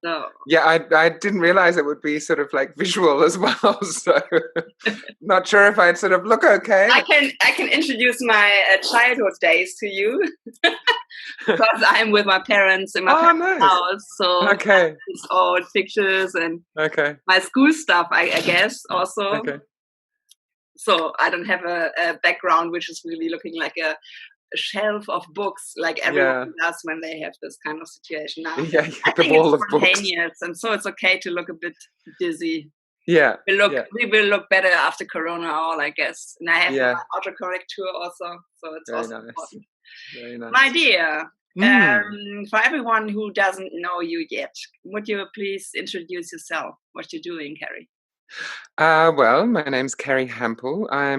So Yeah, I didn't realize it would be sort of like visual as well. So not sure if I'd sort of look okay. I can introduce my childhood days to you because I'm with my parents in my Oh, parents' nice. house. So Okay. it's all pictures and Okay. my school stuff, I guess, also. Okay. So I don't have a background which is really looking like a shelf of books like everyone Yeah. does when they have this kind of situation now. Yeah. I The think it's wall of books. spontaneous, and so it's okay to look a bit dizzy. Yeah. We will look better after Corona, all I guess. And I have Yeah. my autocorrector also, so it's Very also nice. important. Very nice. My dear, Mm. for everyone who doesn't know you yet, would you please introduce yourself? What you're doing, Carrie? Well, my name's Carrie Hampel. I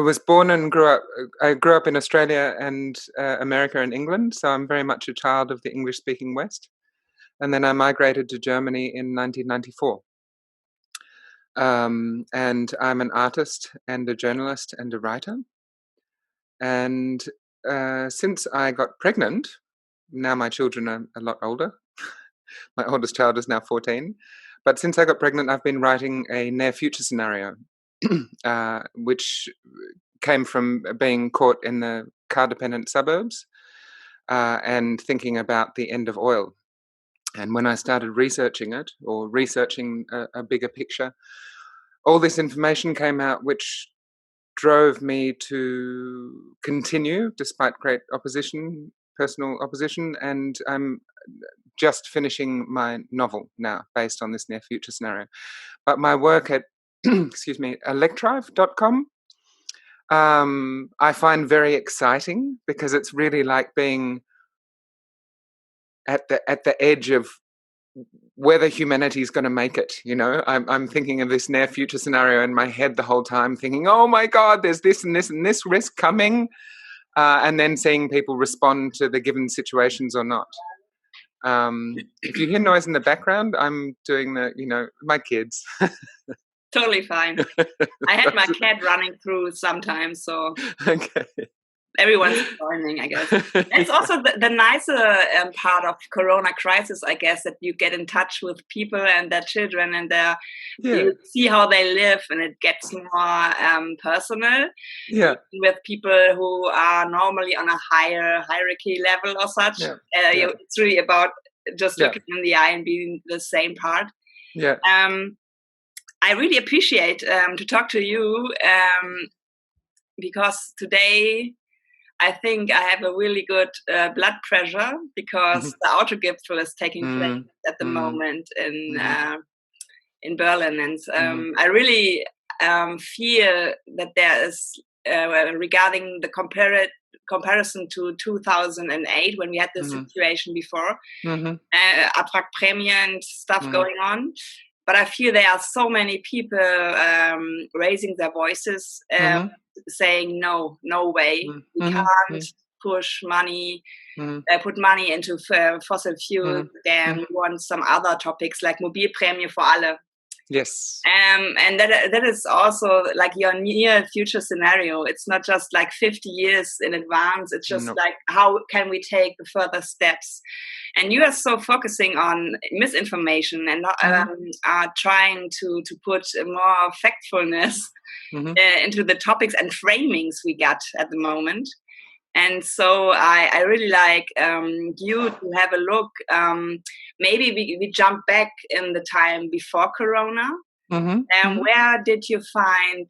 was born and grew up. I grew up in Australia and America and England, so I'm very much a child of the English-speaking West. And then I migrated to Germany in 1994. And I'm an artist and a journalist and a writer. And since I got pregnant, now my children are a lot older. My oldest child is now 14. But since I got pregnant, I've been writing a near future scenario, which came from being caught in the car dependent suburbs and thinking about the end of oil. And when I started researching it, or researching a bigger picture, all this information came out, which drove me to continue despite great opposition, personal opposition. And I'm just finishing my novel now based on this near future scenario. But my work at, excuse me, electrive.com, I find very exciting because it's really like being at the edge of whether humanity is going to make it. I'm thinking of this near future scenario in my head the whole time, thinking, oh my God, there's this and this and this risk coming, and then seeing people respond to the given situations or not. If you hear noise in the background, I'm doing my kids. Totally fine. I had my cat running through sometimes, so Okay. everyone's joining, I guess. That's also the nicer part of Corona crisis, I guess, that you get in touch with people and their children, and you see how they live, and it gets more personal. Yeah. With people who are normally on a higher hierarchy level or such. It's really about just looking in the eye and being the same part. Yeah. I really appreciate to talk to you because today I think I have a really good blood pressure because the Autogipfel is taking place at the moment in Berlin, and I really feel that there is regarding the comparison to 2008 when we had this situation before, Abwrackprämie and stuff going on. But I feel there are so many people raising their voices, saying no way, we can't push money, put money into fossil fuel. Then we want some other topics like Mobilprämie für alle. Yes. And that is also like your near future scenario. It's not just like 50 years in advance. It's just like, how can we take the further steps? And you are so focusing on misinformation and are trying to put more factfulness into the topics and framings we got at the moment. And so I really like you to have a look. Maybe we jump back in the time before Corona. And where did you find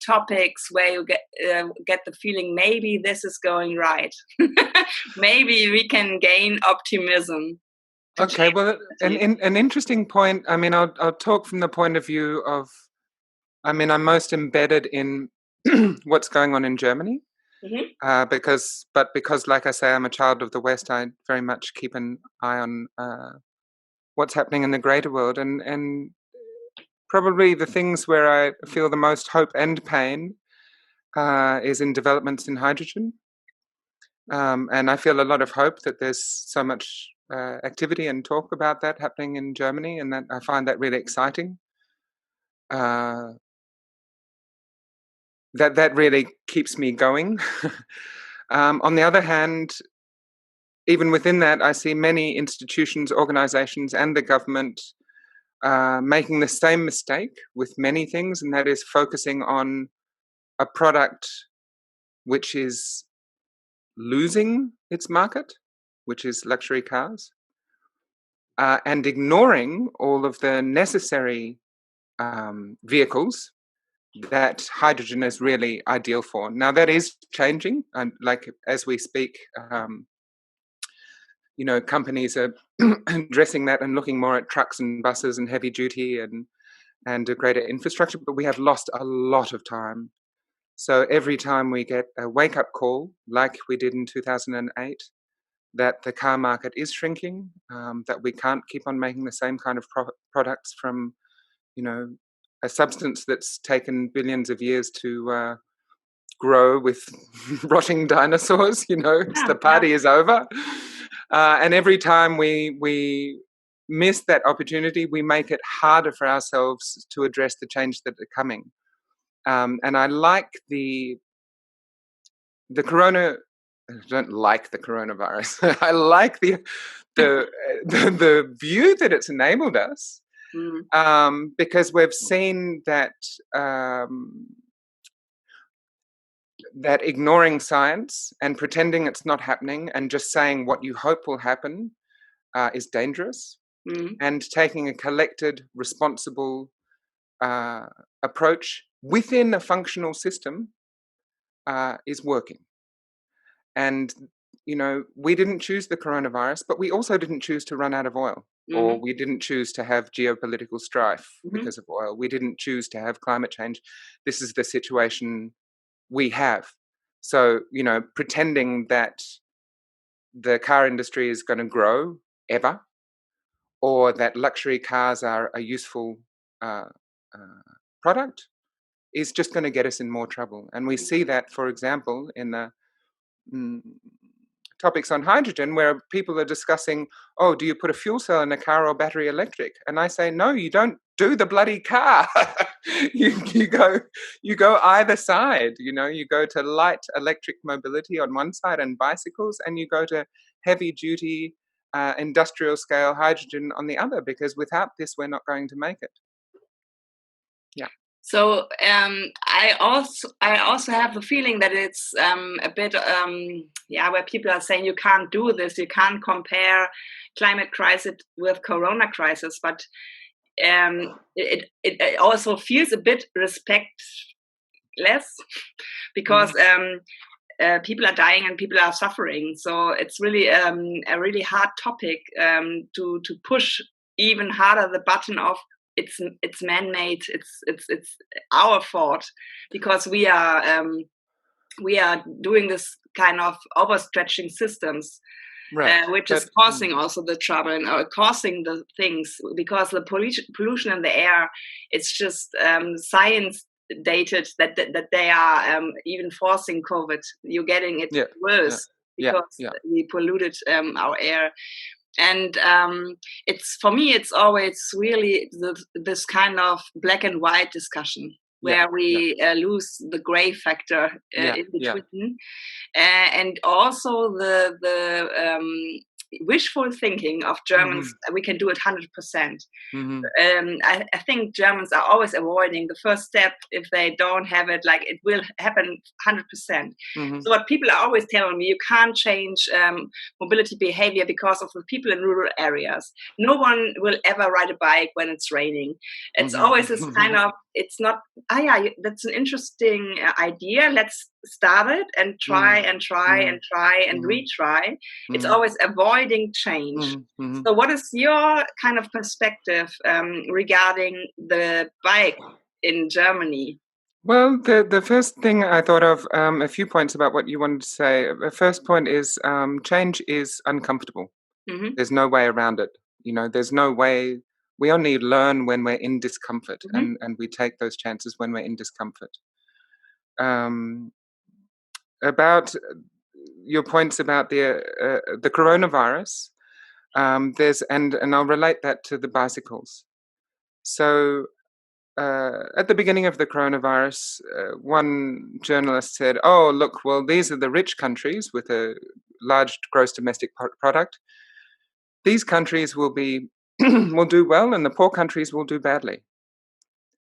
topics where you get the feeling maybe this is going right? Maybe we can gain optimism. Okay, well, an interesting point. I mean, I'll talk from the point of view of, I mean, I'm most embedded in what's going on in Germany. Because, like I say, I'm a child of the West. I very much keep an eye on what's happening in the greater world, and probably the things where I feel the most hope and pain is in developments in hydrogen. And I feel a lot of hope that there's so much activity and talk about that happening in Germany, and that I find that really exciting. That really keeps me going. On the other hand, even within that, I see many institutions, organizations, and the government making the same mistake with many things, and that is focusing on a product which is losing its market, which is luxury cars, and ignoring all of the necessary vehicles that hydrogen is really ideal for. Now that is changing, and like as we speak, companies are addressing that and looking more at trucks and buses and heavy duty and a greater infrastructure, but we have lost a lot of time. So every time we get a wake-up call, like we did in 2008, that the car market is shrinking, that we can't keep on making the same kind of products from, a substance that's taken billions of years to grow with rotting dinosaurs. The party is over. And every time we miss that opportunity, we make it harder for ourselves to address the change that are coming. And I like the corona. I don't like the coronavirus. I like the view that it's enabled us, because we've seen that that ignoring science and pretending it's not happening and just saying what you hope will happen is dangerous. And taking a collected, responsible approach within a functional system is working. And, we didn't choose the coronavirus, but we also didn't choose to run out of oil, or we didn't choose to have geopolitical strife because of oil. We didn't choose to have climate change. This is the situation we have. So, pretending that the car industry is going to grow ever, or that luxury cars are a useful product, is just going to get us in more trouble. And we see that, for example, in the topics on hydrogen, where people are discussing, oh, do you put a fuel cell in a car or battery electric? And I say, no, you don't do the bloody car. you go either side. You go to light electric mobility on one side and bicycles, and you go to heavy duty industrial scale hydrogen on the other, because without this, we're not going to make it. Yeah. So I also have the feeling that it's a bit where people are saying you can't do this, you can't compare climate crisis with corona crisis, but it also feels a bit respectless, because people are dying and people are suffering. So it's really a really hard topic to push even harder the button of it's man-made, it's our fault, because we are doing this kind of overstretching systems, right. which is causing also the trouble and causing the things, because the pollution in the air, it's just science dated that they are even forcing COVID. You're getting it worse because we polluted our air. And it's, for me, it's always really this kind of black and white discussion where we lose the gray factor in between, and also the wishful thinking of Germans. We can do it 100%. I think Germans are always avoiding the first step. If they don't have it, like, it will happen 100%. So what people are always telling me, you can't change mobility behavior because of the people in rural areas. No one will ever ride a bike when it's raining. It's always this kind of, it's not, that's an interesting idea, let's start it and try and retry. It's always avoiding change. So what is your kind of perspective regarding the bike in Germany? Well, the first thing I thought of, a few points about what you wanted to say. The first point is change is uncomfortable. There's no way around it. There's no way. We only learn when we're in discomfort, and we take those chances when we're in discomfort. About your points about the coronavirus, there's and I'll relate that to the bicycles. So at the beginning of the coronavirus, one journalist said, "Oh, look, well, these are the rich countries with a large gross domestic product, these countries will be will do well and the poor countries will do badly.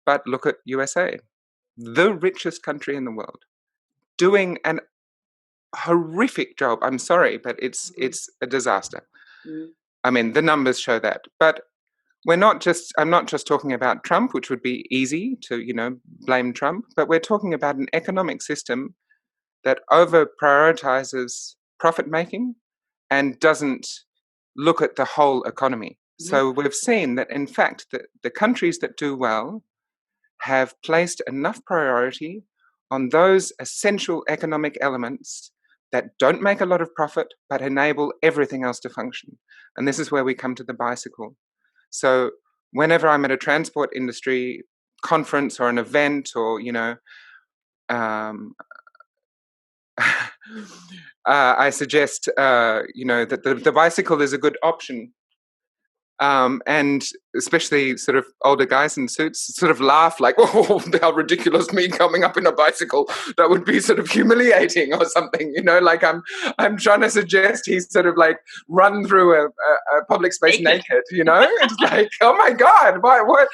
But look at USA, the richest country in the world, doing an horrific job. I'm sorry, but it's a disaster. I mean, the numbers show that. But I'm not just talking about Trump, which would be easy to, blame Trump, but we're talking about an economic system that over prioritizes profit making and doesn't look at the whole economy. So we've seen that, in fact, the countries that do well have placed enough priority on those essential economic elements that don't make a lot of profit but enable everything else to function. And this is where we come to the bicycle. So whenever I'm at a transport industry conference or an event or, I suggest, that the bicycle is a good option. And especially sort of older guys in suits sort of laugh like, oh, how ridiculous, me coming up in a bicycle. That would be sort of humiliating or something, like I'm trying to suggest he's sort of like run through a public space naked, It's like, oh my God, what?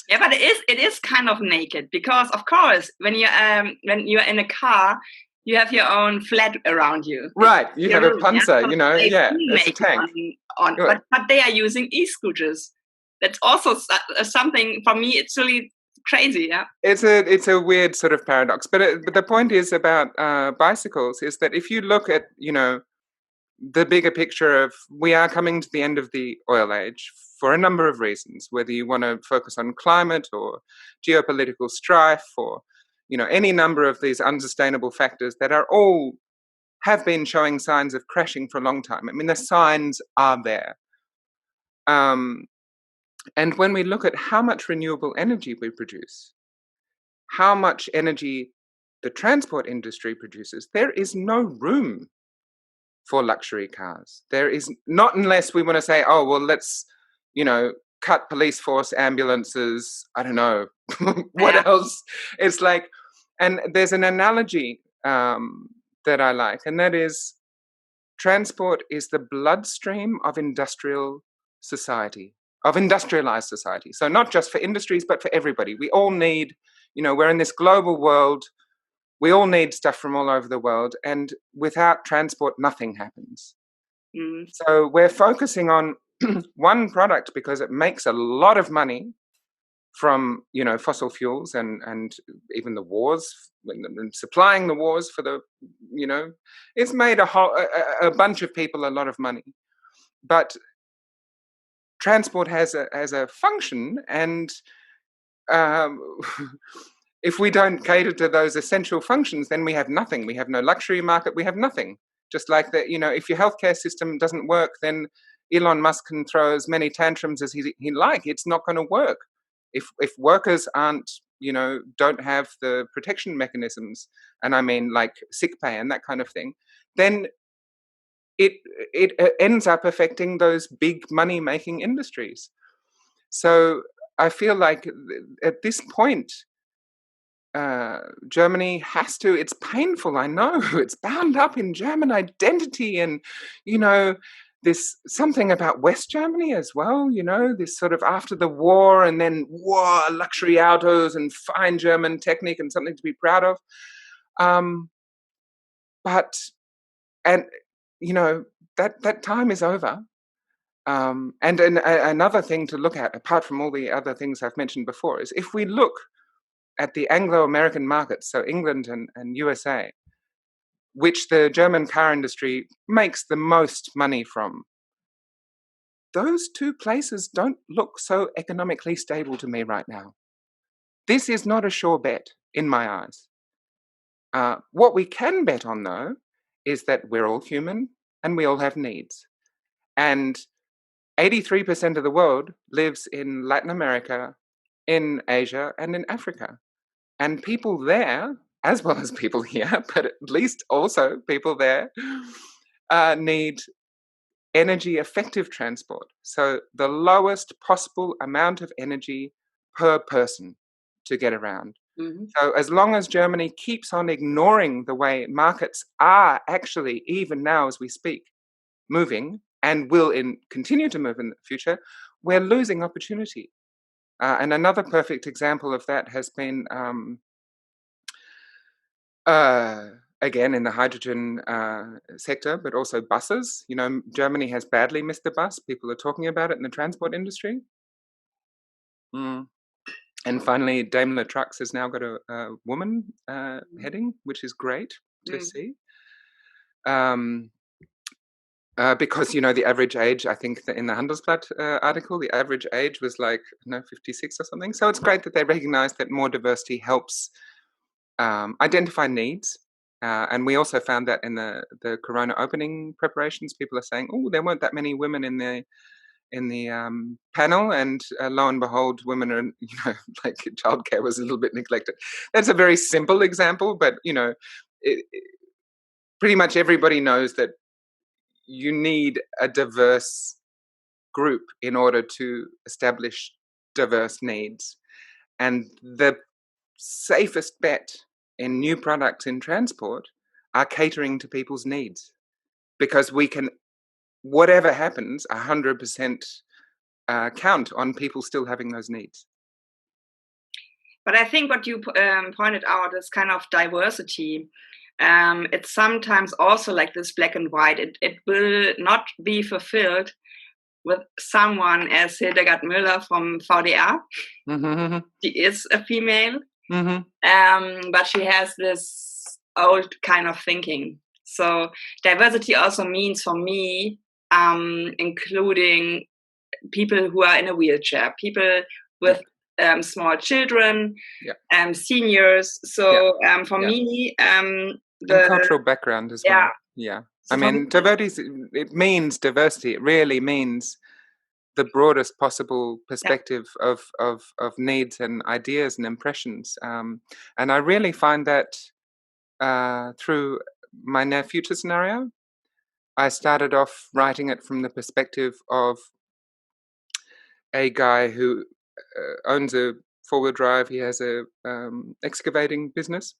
Yeah, but it is kind of naked because, of course, when you're in a car, you have your own flat around you. Right, you have a Panzer, it's a tank. But they are using e-scooters. That's also something, for me, it's really crazy, yeah? It's a weird sort of paradox. But the point is about bicycles is that if you look at, the bigger picture of we are coming to the end of the oil age for a number of reasons, whether you want to focus on climate or geopolitical strife or, any number of these unsustainable factors that are all have been showing signs of crashing for a long time. I mean, the signs are there. And when we look at how much renewable energy we produce, how much energy the transport industry produces, there is no room for luxury cars. There is not, unless we want to say, oh, well, let's, cut police force, ambulances, I don't know, what else. It's like, and there's an analogy that I like, and that is transport is the bloodstream of industrialized society. So not just for industries, but for everybody. We all need, we're in this global world. We all need stuff from all over the world. And without transport, nothing happens. So we're focusing on one product because it makes a lot of money from, fossil fuels and even the wars, and supplying the wars for the, it's made a bunch of people a lot of money. But transport has a function, and if we don't cater to those essential functions, then we have nothing. We have no luxury market. We have nothing. Just like that, if your healthcare system doesn't work, then Elon Musk can throw as many tantrums as he like. It's not going to work. If workers aren't, don't have the protection mechanisms, and I mean like sick pay and that kind of thing, then it ends up affecting those big money making industries. So I feel like at this point, Germany has to, it's painful, I know, it's bound up in German identity and, this something about West Germany as well, this sort of after the war and then war, luxury autos and fine German technique and something to be proud of. But that time is over. And another thing to look at, apart from all the other things I've mentioned before, is if we look at the Anglo-American markets, so England and USA, which the German car industry makes the most money from, those two places don't look so economically stable to me right now. This is not a sure bet in my eyes. What we can bet on, though, is that we're all human and we all have needs. And 83% of the world lives in Latin America, in Asia, and in Africa. And people there, as well as people here, but at least also people there, need energy effective transport. So the lowest possible amount of energy per person to get around. So as long as Germany keeps on ignoring the way markets are actually, even now as we speak, moving and will continue to move in the future, we're losing opportunity. And another perfect example of that has been, again, in the hydrogen sector, but also buses. You know, Germany has badly missed the bus. People are talking about it in the transport industry. And finally, Daimler Trucks has now got a woman heading, which is great to see. Because, you know, the average age, I think in the Handelsblatt article, the average age was like, 56 or something. So it's great that they recognize that more diversity helps identify needs. And we also found that in the Corona opening preparations, people are saying, oh, there weren't that many women in the panel, and lo and behold, women are, you know, like childcare was a little bit neglected. That's a very simple example, but, you know, pretty much everybody knows that you need a diverse group in order to establish diverse needs. And the safest bet in new products in transport are catering to people's needs, because we can, whatever happens, 100% count on people still having those needs. But I think what you pointed out is kind of diversity. It's sometimes also like this black and white. It will not be fulfilled with someone as Hildegard Müller from VDR. She is a female, but she has this old kind of thinking. So diversity also means for me, including people who are in a wheelchair, people with small children, seniors. So for me, and cultural background as well. Yeah. So I mean, diversity, it means diversity. It really means the broadest possible perspective of needs and ideas and impressions. And I really find that through my near future scenario, I started off writing it from the perspective of a guy who owns a four-wheel drive. He has a excavating business.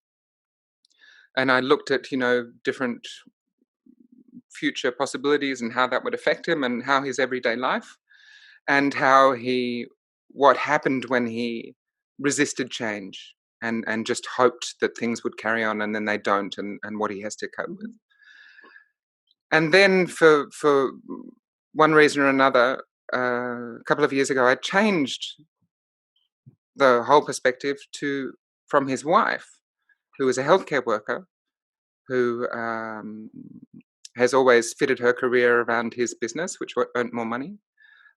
And I looked at, you know, different future possibilities and how that would affect him and how his everyday life, and how what happened when he resisted change and just hoped that things would carry on, and then they don't, and what he has to cope with. And then for one reason or another, a couple of years ago, I changed the whole perspective from his wife, who is a healthcare worker, who has always fitted her career around his business, which earned more money.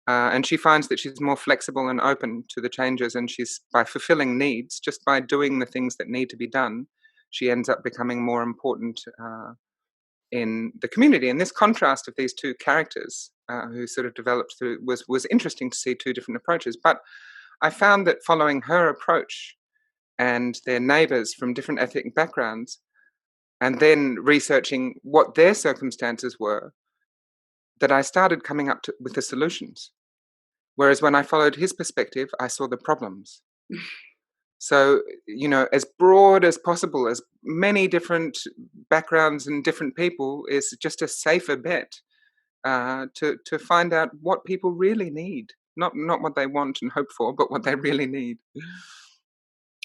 And she finds that she's more flexible and open to the changes, and she's, by fulfilling needs, just by doing the things that need to be done, she ends up becoming more important in the community. And this contrast of these two characters who sort of developed through was interesting to see two different approaches. But I found that following her approach and their neighbors from different ethnic backgrounds, and then researching what their circumstances were, that I started coming up with the solutions. Whereas when I followed his perspective, I saw the problems. So, you know, as broad as possible, as many different backgrounds and different people is just a safer bet to find out what people really need. Not what they want and hope for, but what they really need.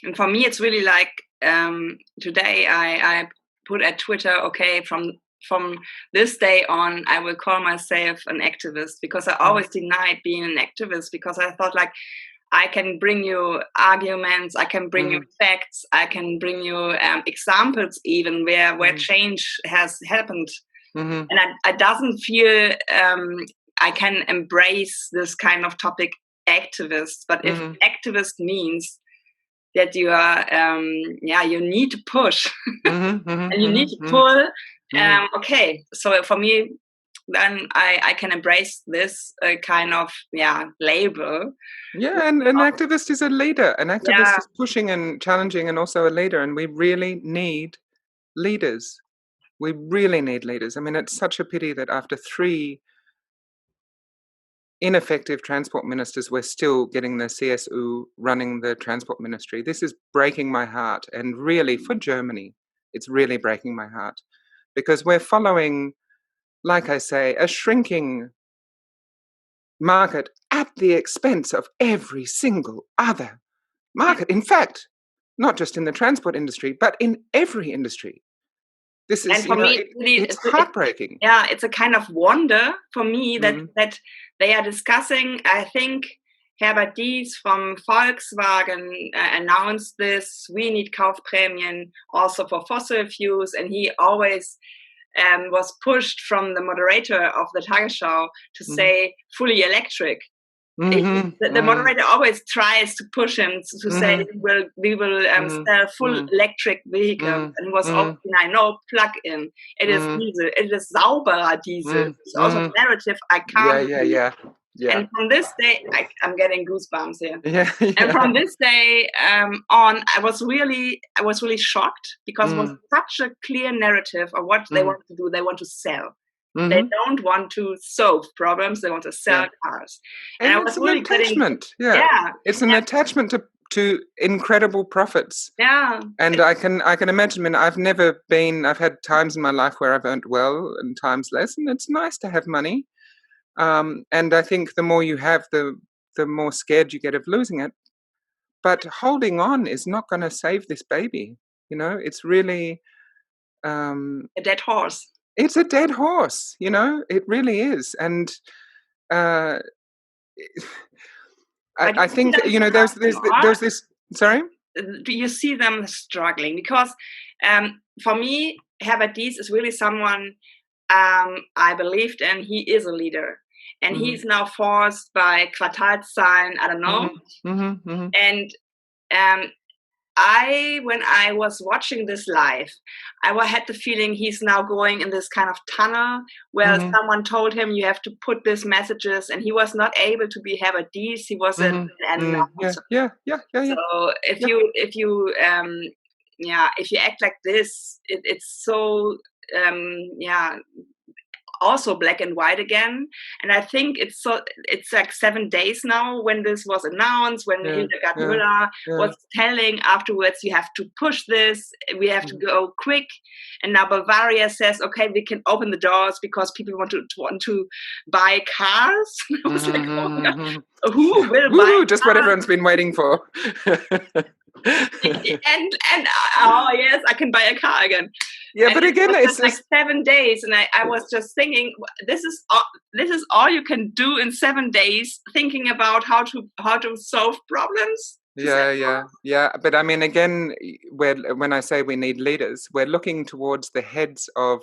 And for me, it's really like today I put at Twitter, okay, from this day on, I will call myself an activist, because I always denied being an activist, because I thought like, I can bring you arguments, I can bring you facts, I can bring you examples even where change has happened. And I doesn't feel I can embrace this kind of topic, activist. But if activist means that you are, you need to push and you need to pull. Okay, so for me, then I can embrace this kind of label. Yeah, and an activist is a leader. An activist is pushing and challenging, and also a leader. And we really need leaders. We really need leaders. I mean, it's such a pity that after 3 ineffective transport ministers, we're still getting the CSU running the transport ministry. This is breaking my heart. And really, for Germany, it's really breaking my heart, because we're following, like I say, a shrinking market at the expense of every single other market. In fact, not just in the transport industry, but in every industry. This is, and for me, it's heartbreaking. It's a kind of wonder for me that they are discussing. I think Herbert Diess from Volkswagen announced this. We need Kaufprämien also for fossil fuels, and he always was pushed from the moderator of the Tagesschau to say fully electric. The moderator always tries to push him to say we will sell full electric vehicles, and he was always no plug-in. It is diesel. It is sauberer diesel. It's also a narrative I can't. Yeah. And from this day, I'm getting goosebumps here. Yeah. And from this day on, I was really shocked, because it was such a clear narrative of what they want to do. They want to sell. They don't want to solve problems. They want to sell cars. And it's an attachment. It's an attachment to incredible profits. Yeah. And I can imagine. I mean, I've had times in my life where I've earned well and times less, and it's nice to have money. And I think the more you have, the more scared you get of losing it. But holding on is not going to save this baby. It's really a dead horse. It's a dead horse, it really is. And I think, there's this, sorry? Do you see them struggling? Because for me, Herbert Diess is really someone I believed in. He is a leader. And he's now forced by Quartalszahlen, I don't know. And when I was watching this live, I had the feeling he's now going in this kind of tunnel where someone told him you have to put these messages, and he was not able to be Herbert Diess. He was an announcer. Yeah. So if you act like this, it's so also black and white again. And I think it's like 7 days now when this was announced, when Hildegard Müller was telling afterwards, you have to push this, we have to go quick. And now Bavaria says, okay, we can open the doors because people want to buy cars. I was like, oh God, who will buy just cars? What everyone's been waiting for. and oh yes, I can buy a car again. Yeah, but again, it's like 7 days, and I was just thinking, this is all you can do in 7 days, thinking about how to solve problems. Yeah. But I mean, again, when I say we need leaders, we're looking towards the heads of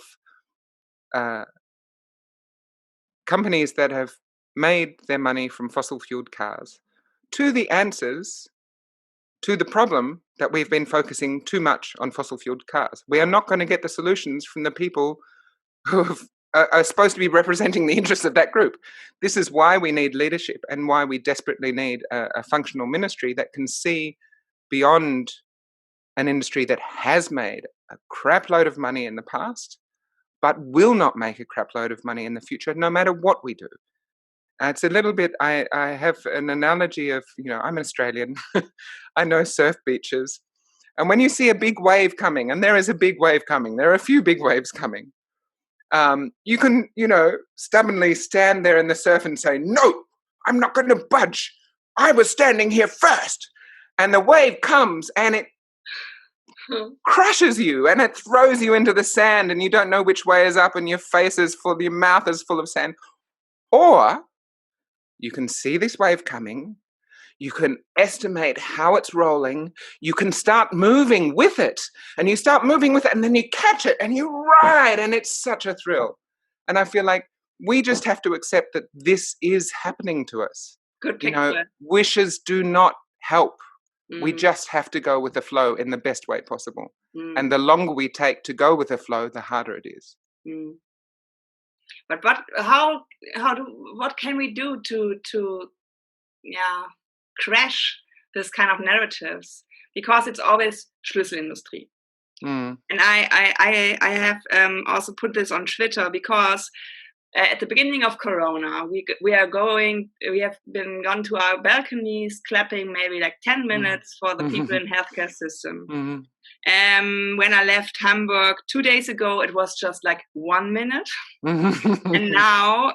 companies that have made their money from fossil-fueled cars to the answers to the problem that we've been focusing too much on fossil-fueled cars. We are not going to get the solutions from the people who are supposed to be representing the interests of that group. This is why we need leadership, and why we desperately need a functional ministry that can see beyond an industry that has made a crap load of money in the past, but will not make a crap load of money in the future, no matter what we do. It's a little bit, I have an analogy of, I'm an Australian. I know surf beaches. And when you see a big wave coming, and there is a big wave coming, there are a few big waves coming, you can, stubbornly stand there in the surf and say, no, I'm not going to budge. I was standing here first. And the wave comes and it crushes you and it throws you into the sand, and you don't know which way is up, and your mouth is full of sand. Or you can see this wave coming, you can estimate how it's rolling, you can start moving with it, and you start moving with it, and then you catch it, and you ride, and it's such a thrill. And I feel like we just have to accept that this is happening to us. Good picture. Wishes do not help. We just have to go with the flow in the best way possible. And the longer we take to go with the flow, the harder it is. But what can we do to crash this kind of narratives? Because it's always Schlüsselindustrie. And I have also put this on Twitter, because at the beginning of Corona, we have been gone to our balconies, clapping maybe like 10 minutes for the people in healthcare system. When I left Hamburg 2 days ago, it was just like 1 minute. And now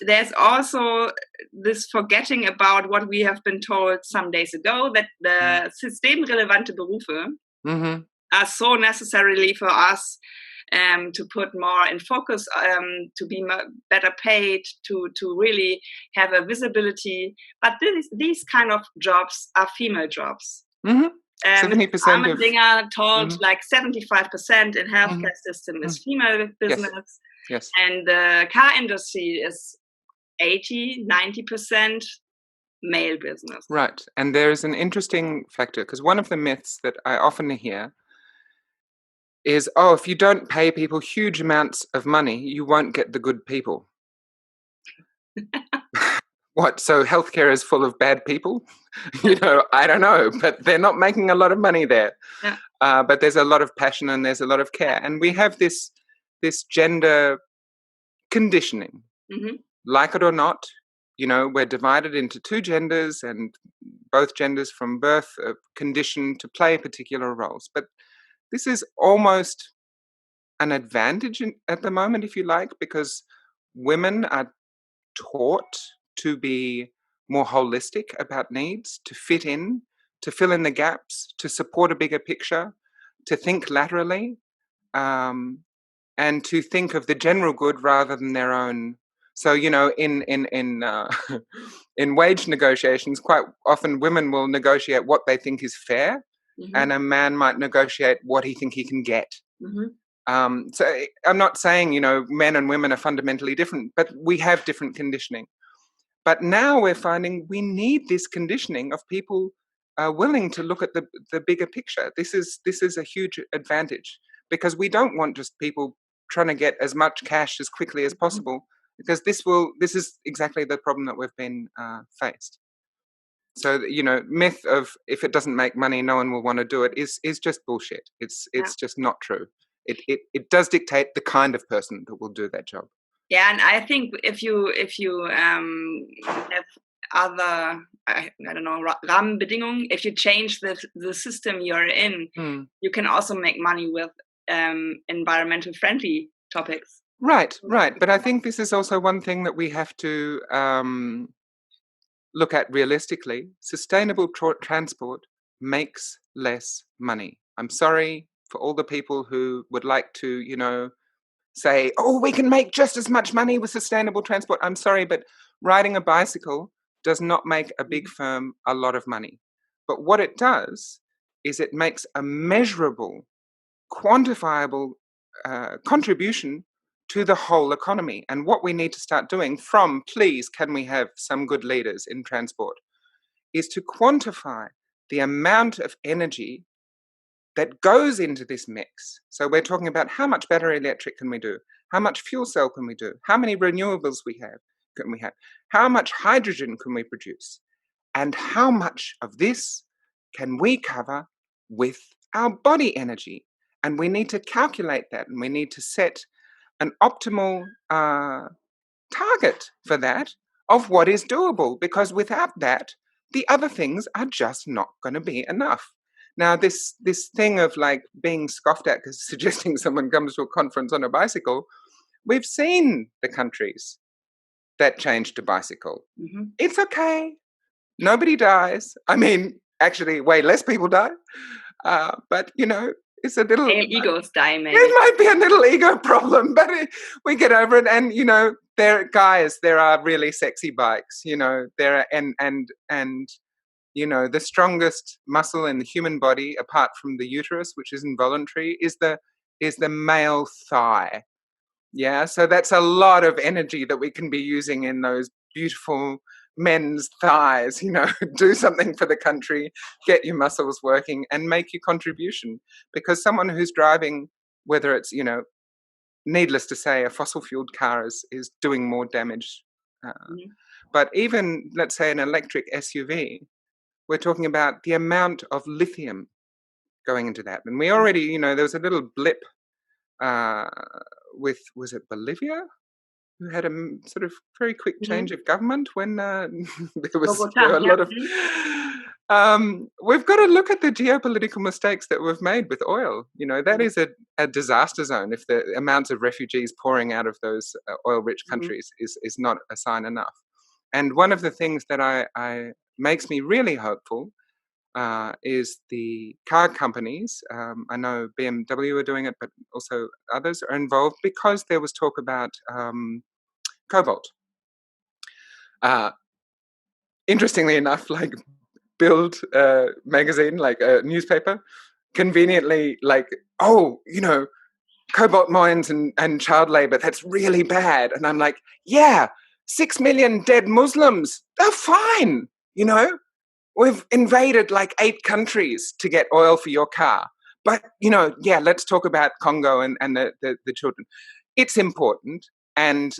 there's also this forgetting about what we have been told some days ago, that the systemrelevante Berufe are so necessarily for us to put more in focus, to be better paid, to really have a visibility. But these kind of jobs are female jobs. 70% told like 75% in healthcare system is female business. Yes. And the car industry is 80-90% male business. Right. And there's an interesting factor, because one of the myths that I often hear is, if you don't pay people huge amounts of money, you won't get the good people. What? So healthcare is full of bad people? I don't know, but they're not making a lot of money there. Yeah. But there's a lot of passion and there's a lot of care. And we have this gender conditioning. Like it or not, we're divided into two genders, and both genders from birth are conditioned to play particular roles. But this is almost an advantage at the moment, if you like, because women are taught to be more holistic about needs, to fit in, to fill in the gaps, to support a bigger picture, to think laterally, and to think of the general good rather than their own. So, in wage negotiations, quite often women will negotiate what they think is fair, and a man might negotiate what he think he can get. So I'm not saying, men and women are fundamentally different, but we have different conditioning. But now we're finding we need this conditioning of people willing to look at the bigger picture. This is a huge advantage, because we don't want just people trying to get as much cash as quickly as possible, because this is exactly the problem that we've been faced. So, myth of if it doesn't make money, no one will want to do it is just bullshit. It's just not true. It does dictate the kind of person that will do that job. Yeah, and I think if you have other, I don't know, Rahmenbedingungen, if you change the system you're in, you can also make money with environmental friendly topics. Right. But I think this is also one thing that we have to look at realistically. Sustainable transport makes less money. I'm sorry for all the people who would like to, say, we can make just as much money with sustainable transport. I'm sorry, but riding a bicycle does not make a big firm a lot of money. But what it does is it makes a measurable, quantifiable contribution to the whole economy. And what we need to start doing please, can we have some good leaders in transport, is to quantify the amount of energy that goes into this mix. So we're talking about how much battery electric can we do? How much fuel cell can we do? How many renewables can we have? How much hydrogen can we produce? And how much of this can we cover with our body energy? And we need to calculate that, and we need to set an optimal target for that of what is doable, because without that, the other things are just not going to be enough. Now, this thing of like being scoffed at because suggesting someone comes to a conference on a bicycle, we've seen the countries that changed to bicycle. It's okay. Nobody dies. I mean, actually, way less people die. But, it's a little... egos die, maybe. It might be a little ego problem, but we get over it. And, there are really sexy bikes, there are, and the strongest muscle in the human body, apart from the uterus, which is involuntary, is the male thigh. Yeah, so that's a lot of energy that we can be using in those beautiful men's thighs. Do something for the country, get your muscles working, and make your contribution. Because someone who's driving, whether it's needless to say, a fossil-fueled car is doing more damage. But even, let's say, an electric SUV, we're talking about the amount of lithium going into that. And we already, there was a little blip with, was it Bolivia? who had a sort of very quick change of government when there were Bogota, a lot of. We've got to look at the geopolitical mistakes that we've made with oil. You know, that is a disaster zone. If the amounts of refugees pouring out of those oil-rich countries is not a sign enough. And one of the things that I makes me really hopeful is the car companies. I know BMW are doing it, but also others are involved because there was talk about cobalt. Interestingly enough, like Build magazine, like a newspaper, conveniently like, oh, you know, cobalt mines and child labor, that's really bad. And I'm like, yeah, 6 million dead Muslims, they're fine, you know? We've invaded like 8 countries to get oil for your car. But, you know, yeah, let's talk about Congo and the children. It's important, and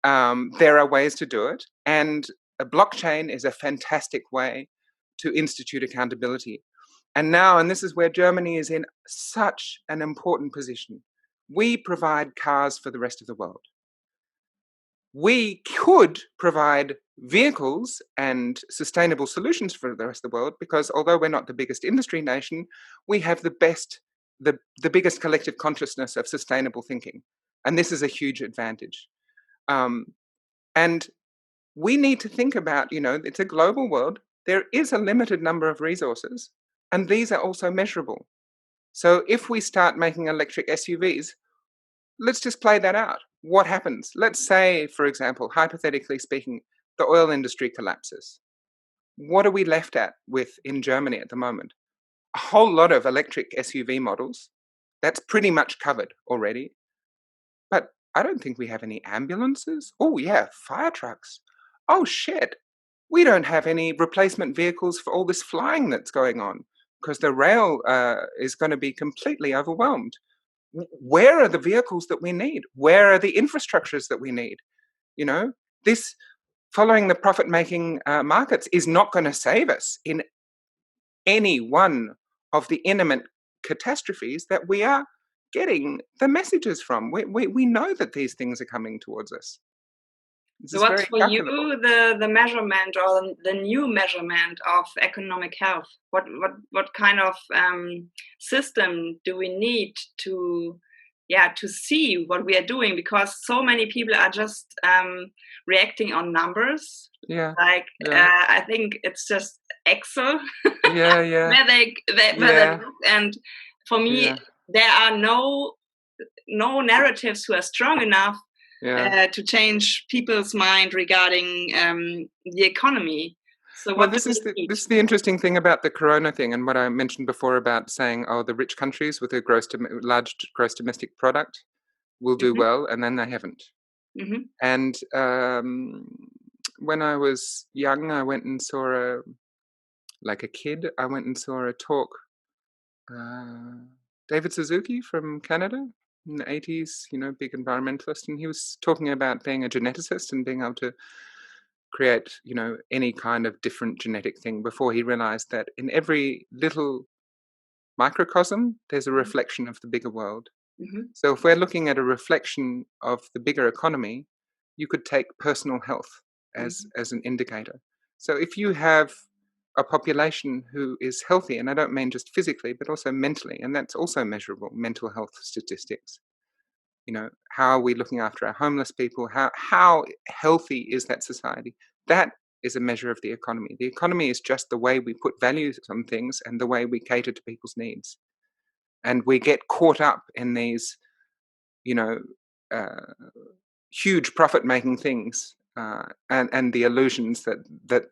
there are ways to do it. And a blockchain is a fantastic way to institute accountability. And now, and this is where Germany is in such an important position, we provide cars for the rest of the world. We could provide vehicles and sustainable solutions for the rest of the world, because although we're not the biggest industry nation, we have the biggest collective consciousness of sustainable thinking. And this is a huge advantage. And we need to think about, you know, it's a global world. There is a limited number of resources, and these are also measurable. So if we start making electric SUVs, let's just play that out. What happens? Let's say, for example, hypothetically speaking, the oil industry collapses. What are we left with in Germany at the moment? A whole lot of electric SUV models. That's pretty much covered already. But I don't think we have any ambulances. Oh, yeah, fire trucks. Oh, shit. We don't have any replacement vehicles for all this flying that's going on, because the rail is going to be completely overwhelmed. Where are the vehicles that we need? Where are the infrastructures that we need? You know, this following the profit-making markets is not going to save us in any one of the imminent catastrophes that we are getting the messages from. We know that these things are coming towards us. So what's for you the measurement or the new measurement of economic health? What kind of system do we need to see what we are doing? Because so many people are just reacting on numbers. Yeah. Like I think it's just Excel. Yeah, yeah. where they look. And for me, there are no narratives who are strong enough to change people's mind regarding the economy. So well, this is the interesting thing about the corona thing, and what I mentioned before about saying, oh, the rich countries with a large gross domestic product will do well, and then they haven't. And when I was young, I went and saw like a kid, I went and saw a talk. David Suzuki from Canada in the 80s, you know, big environmentalist, and he was talking about being a geneticist and being able to create, you know, any kind of different genetic thing before he realized that in every little microcosm, there's a reflection of the bigger world. So if we're looking at a reflection of the bigger economy, you could take personal health as an indicator. So if you have a population who is healthy, and I don't mean just physically, but also mentally, and that's also measurable, mental health statistics. You know, how are we looking after our homeless people? How healthy is that society? That is a measure of the economy. The economy is just the way we put values on things and the way we cater to people's needs. And we get caught up in these, you know, huge profit-making things and the illusions that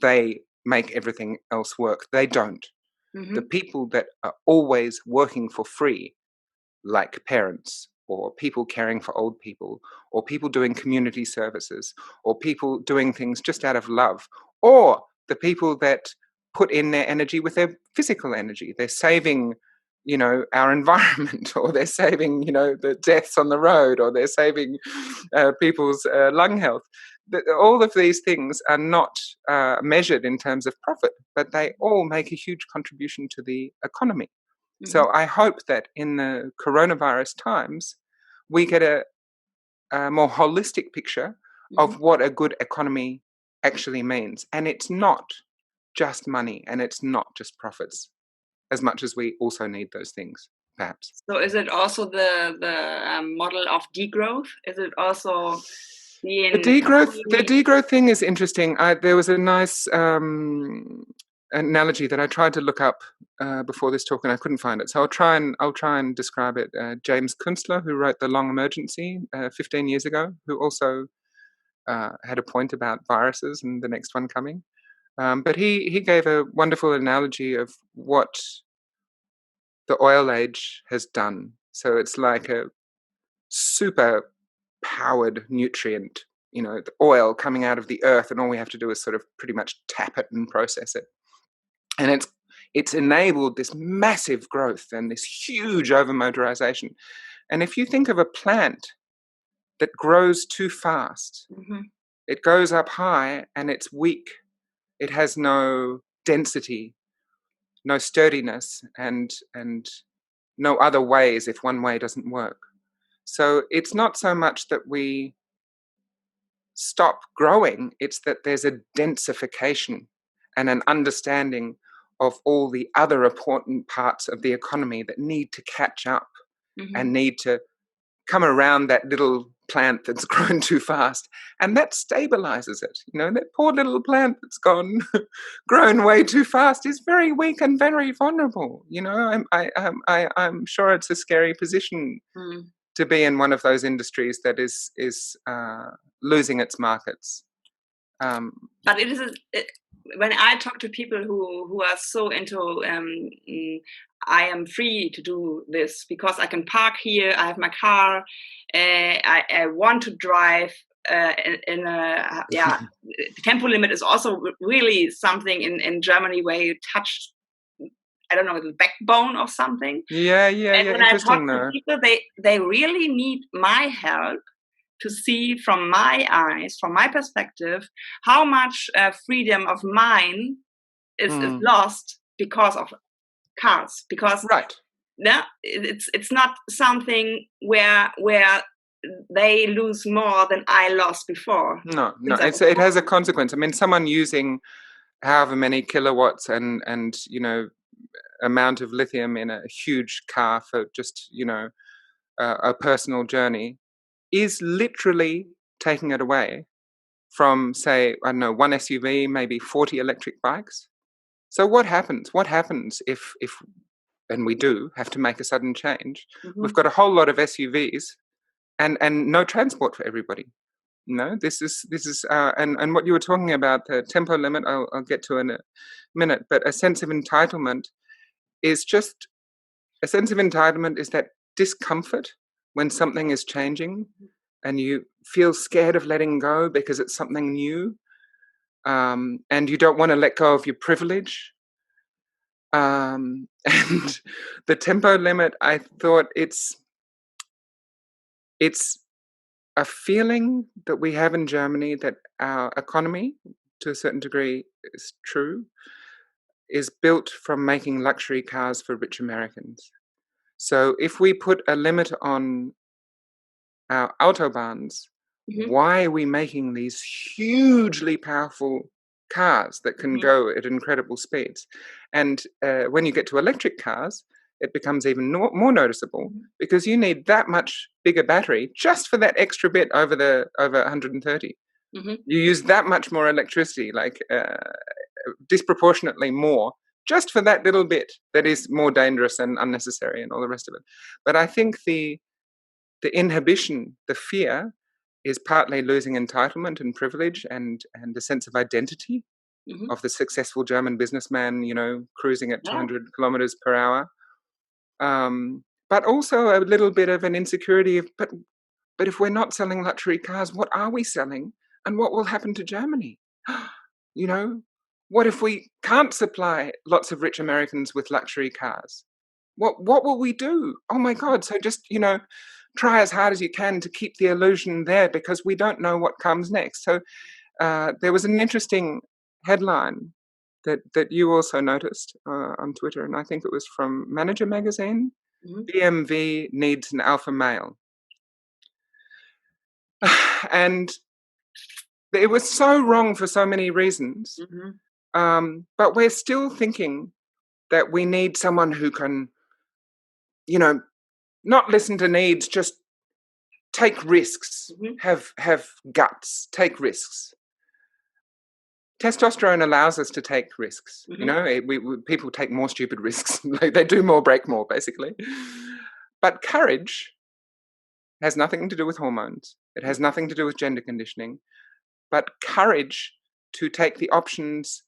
they make everything else work. They don't. The people that are always working for free, like parents, or people caring for old people, or people doing community services, or people doing things just out of love, or the people that put in their energy with their physical energy. They're saving, you know, our environment, or they're saving, you know, the deaths on the road, or they're saving people's lung health. All of these things are not measured in terms of profit, but they all make a huge contribution to the economy. So I hope that in the coronavirus times, we get more holistic picture of what a good economy actually means. And it's not just money, and it's not just profits, as much as we also need those things, perhaps. So is it also the model of degrowth? Is it also the degrowth thing is interesting. There was a nice analogy that I tried to look up before this talk, and I couldn't find it. So I'll try and describe it. James Kunstler, who wrote The Long Emergency 15 years ago, who also had a point about viruses and the next one coming. But he gave a wonderful analogy of what the oil age has done. So it's like a super powered nutrient, the oil coming out of the earth, and all we have to do is sort of pretty much tap it and process it. And it's enabled this massive growth and this huge overmotorization. And if you think of a plant that grows too fast, it goes up high and it's weak. It has no density, no sturdiness, and no other ways if one way doesn't work. So it's not so much that we stop growing, it's that there's a densification and an understanding of all the other important parts of the economy that need to catch up and need to come around that little plant that's grown too fast, and that stabilizes it. That poor little plant that's grown way too fast is very weak and very vulnerable. I'm sure it's a scary position to be in one of those industries that is losing its markets. But it is when I talk to people who are so into I am free to do this because I can park here, I have my car, I want to drive in a the tempo limit is also really something in Germany where you touch, I don't know, the backbone of something. And when I talk to people, they really need my help to see from my eyes, from my perspective, how much freedom of mind is lost because of cars. Because it's not something where they lose more than I lost before. No, it has a consequence. I mean, someone using however many kilowatts and amount of lithium in a huge car for just a personal journey is literally taking it away from, say, I don't know, one SUV, maybe 40 electric bikes. So what happens? What happens if and we do have to make a sudden change? We've got a whole lot of SUVs and no transport for everybody. This is and what you were talking about, the tempo limit, I'll get to in a minute, but a sense of entitlement is that discomfort when something is changing and you feel scared of letting go because it's something new, and you don't want to let go of your privilege. And the tempo limit, I thought it's a feeling that we have in Germany that our economy, to a certain degree, is true, is built from making luxury cars for rich Americans. So if we put a limit on our autobahns, why are we making these hugely powerful cars that can go at incredible speeds? And when you get to electric cars, it becomes even more noticeable because you need that much bigger battery just for that extra bit over 130. You use that much more electricity, like disproportionately more, just for that little bit that is more dangerous and unnecessary and all the rest of it. But I think the inhibition, the fear, is partly losing entitlement and privilege and a sense of identity of the successful German businessman, cruising at 200 kilometers per hour. But also a little bit of an insecurity of, but if we're not selling luxury cars, what are we selling? And what will happen to Germany? What if we can't supply lots of rich Americans with luxury cars? What will we do? Oh my God. So just, try as hard as you can to keep the illusion there because we don't know what comes next. So there was an interesting headline that you also noticed on Twitter, and I think it was from Manager magazine. BMW needs an alpha male. And it was so wrong for so many reasons. But we're still thinking that we need someone who can, not listen to needs, just take risks, have guts, take risks. Testosterone allows us to take risks. People take more stupid risks. They do more, break more, basically. But courage has nothing to do with hormones. It has nothing to do with gender conditioning. But courage to take the options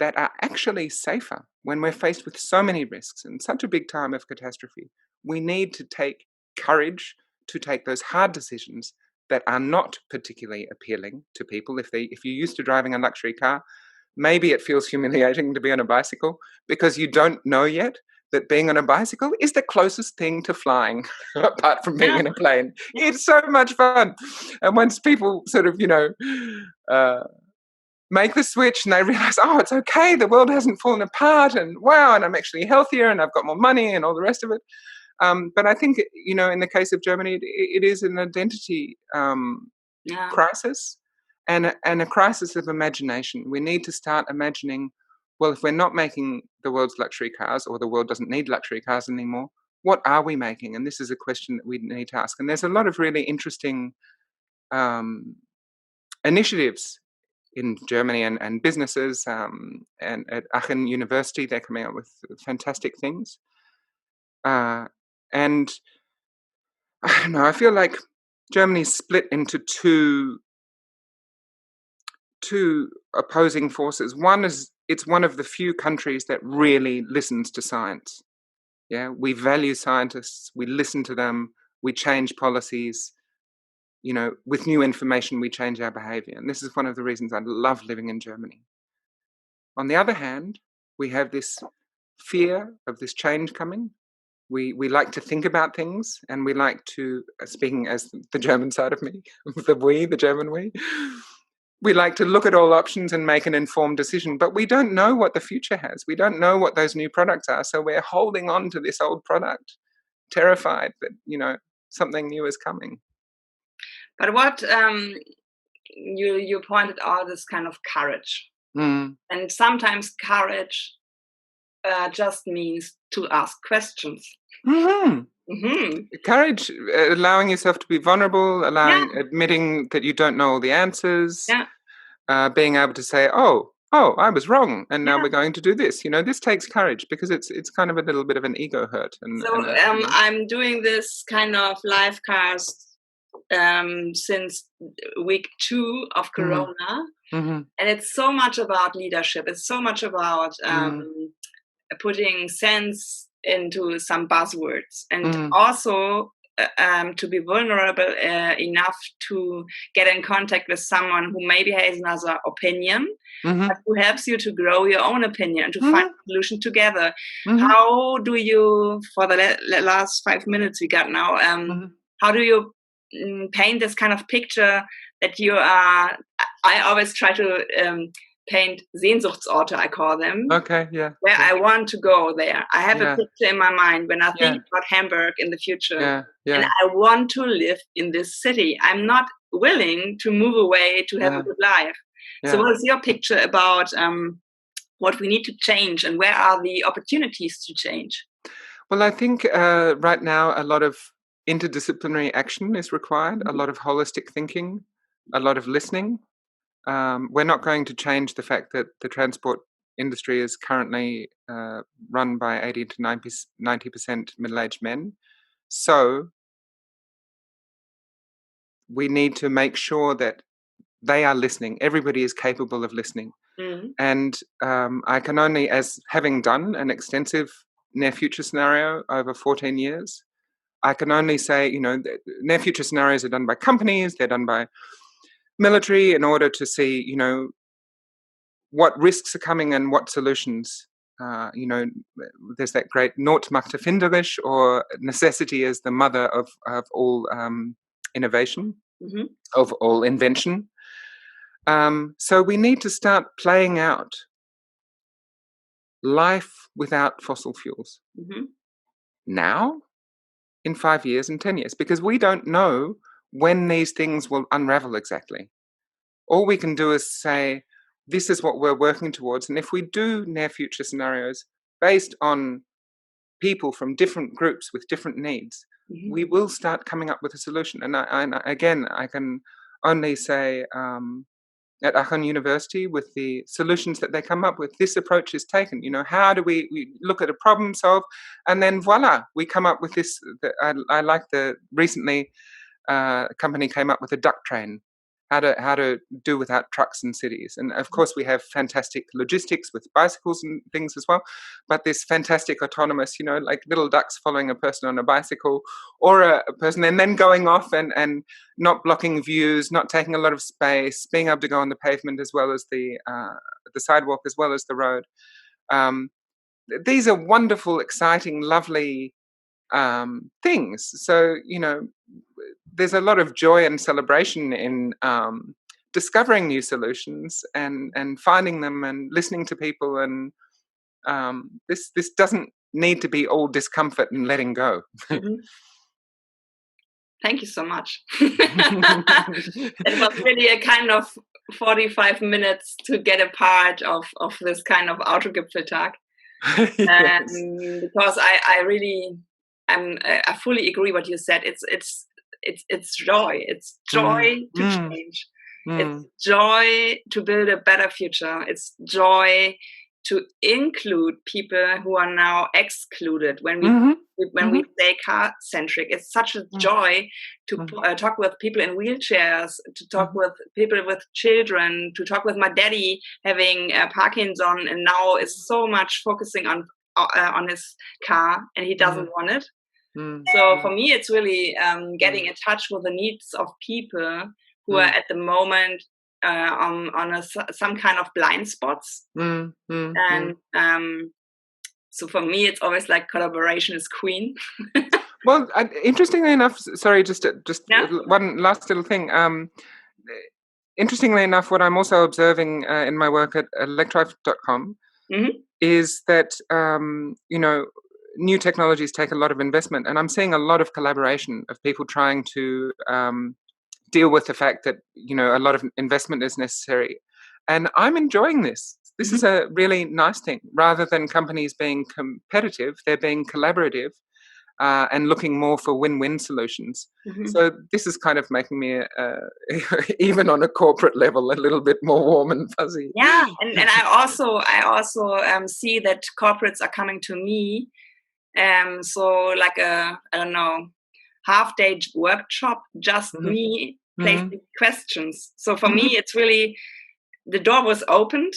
that are actually safer when we're faced with so many risks and such a big time of catastrophe. We need to take courage to take those hard decisions that are not particularly appealing to people. If you're used to driving a luxury car, maybe it feels humiliating to be on a bicycle because you don't know yet that being on a bicycle is the closest thing to flying apart from being in a plane. It's so much fun. And once people sort of, make the switch and they realize, oh, it's okay, the world hasn't fallen apart, and wow, and I'm actually healthier and I've got more money and all the rest of it. But I think, in the case of Germany, it is an identity crisis and a crisis of imagination. We need to start imagining, well, if we're not making the world's luxury cars, or the world doesn't need luxury cars anymore, what are we making? And this is a question that we need to ask. And there's a lot of really interesting initiatives in Germany and businesses, and at Aachen University, they're coming up with fantastic things. And I don't know, I feel like Germany's split into two opposing forces. One is, it's one of the few countries that really listens to science. Yeah, we value scientists, we listen to them, we change policies. With new information, we change our behavior. And this is one of the reasons I love living in Germany. On the other hand, we have this fear of this change coming. We like to think about things, and we like to, speaking as the German side of me, the German we like to look at all options and make an informed decision, but we don't know what the future has. We don't know what those new products are. So we're holding on to this old product, terrified that, something new is coming. But what you pointed out is kind of courage. And sometimes courage just means to ask questions. Courage, allowing yourself to be vulnerable, admitting that you don't know all the answers, being able to say, oh, I was wrong, and now we're going to do this. This takes courage, because it's kind of a little bit of an ego hurt. I'm doing this kind of live cast since week 2 of Corona, and it's so much about leadership. It's so much about putting sense into some buzzwords, and also to be vulnerable enough to get in contact with someone who maybe has another opinion, but who helps you to grow your own opinion and to find a solution together. How do you, for the last 5 minutes we got now, how do you paint this kind of picture that you are, I always try to paint Sehnsuchtsorte, I call them. Okay, yeah. Where I want to go there. I have a picture in my mind when I think about Hamburg in the future. And I want to live in this city. I'm not willing to move away to have a good life. So what is your picture about what we need to change, and where are the opportunities to change? Well, I think right now a lot of interdisciplinary action is required, a lot of holistic thinking, a lot of listening. We're not going to change the fact that the transport industry is currently run by 80 to 90% middle-aged men. So we need to make sure that they are listening. Everybody is capable of listening. And I can only, as having done an extensive near-future scenario over 14 years, I can only say, near-future scenarios are done by companies, they're done by military, in order to see, what risks are coming and what solutions. There's that great Not macht erfinderisch, or necessity is the mother of all innovation, of all invention. So we need to start playing out life without fossil fuels now, in 5 years and 10 years, because we don't know when these things will unravel exactly. All we can do is say, this is what we're working towards. And if we do near future scenarios based on people from different groups with different needs, we will start coming up with a solution. And again, I can only say at Ahoy University, with the solutions that they come up with, this approach is taken. How do we look at a problem, solve, and then voila, we come up with this. I like the recently company came up with a duck train, how to do without trucks in cities. And of course, we have fantastic logistics with bicycles and things as well. But this fantastic autonomous, like little ducks following a person on a bicycle or a person, and then going off and not blocking views, not taking a lot of space, being able to go on the pavement as well as the sidewalk as well as the road. These are wonderful, exciting, lovely things. So, there's a lot of joy and celebration in discovering new solutions and finding them and listening to people. And this doesn't need to be all discomfort and letting go. Thank you so much. It was really a kind of 45 minutes to get a part of this kind of Autogipfeltag. Yes. Because I really I fully agree what you said. It's joy. It's joy to change. It's joy to build a better future. It's joy to include people who are now excluded. When we say car-centric, it's such a joy to talk with people in wheelchairs, to talk with people with children, to talk with my daddy having Parkinson, and now is so much focusing on his car, and he doesn't want it. So for me, it's really getting in touch with the needs of people who are at the moment on some kind of blind spots. And so for me, it's always like collaboration is queen. Well, interestingly enough, sorry, just one last little thing. Interestingly enough, what I'm also observing in my work at electrife.com is that, new technologies take a lot of investment, and I'm seeing a lot of collaboration of people trying to deal with the fact that, a lot of investment is necessary. And I'm enjoying this. This is a really nice thing. Rather than companies being competitive, they're being collaborative and looking more for win-win solutions. So this is kind of making me, even on a corporate level, a little bit more warm and fuzzy. Yeah, and I also see that corporates are coming to me. So like a, I don't know, half-day workshop, just me placing questions. So for me, it's really, the door was opened.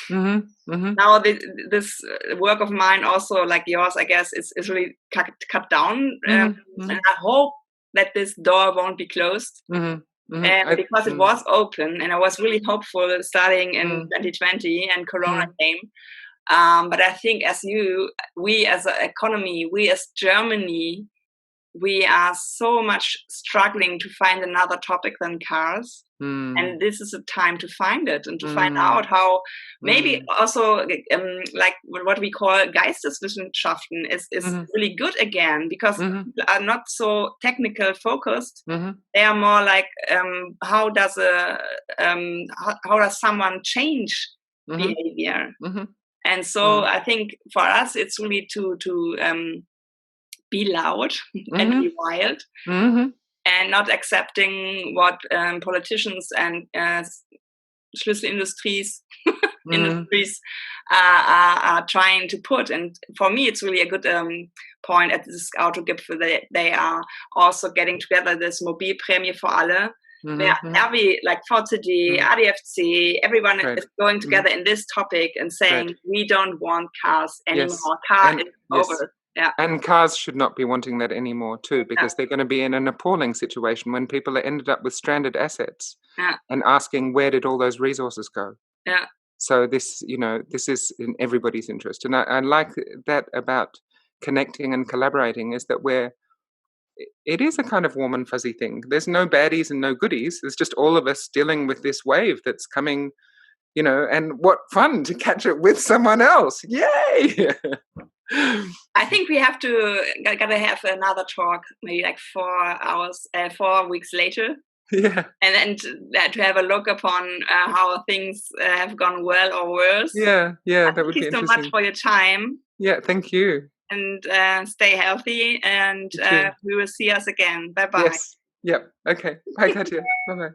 Now this work of mine, also like yours, I guess, is really cut down. And I hope that this door won't be closed. Because it was open, and I was really hopeful starting in 2020, and Corona came. But I think we as an economy, we as Germany, we are so much struggling to find another topic than cars. And this is a time to find it and to find out how maybe also like what we call Geisteswissenschaften is really good again, because people are not so technical focused. They are more like how does someone change behavior? And so I think for us, it's really to be loud and be wild, and not accepting what politicians and Schlüsselindustries are trying to put. And for me, it's really a good point at this Autogipfel that they are also getting together this Mobilprämie für alle. Where every, like VCD, ADFC, everyone is going together in this topic and saying, we don't want cars anymore. Car is over. Yeah. And cars should not be wanting that anymore too, because they're going to be in an appalling situation when people are ended up with stranded assets and asking, where did all those resources go? Yeah. So this, this is in everybody's interest. And I like that about connecting and collaborating, is that it is a kind of warm and fuzzy thing. There's no baddies and no goodies. There's just all of us dealing with this wave that's coming, and what fun to catch it with someone else. Yay! I think we have to gotta have another talk, maybe like 4 hours, 4 weeks later. Yeah. And then to have a look upon how things have gone well or worse. Yeah, that would Thank you be so much interesting. for your time. Yeah, thank you. And stay healthy, and we will see us again. Bye bye. Yes. Yep. Okay. Bye, Katja. Bye bye.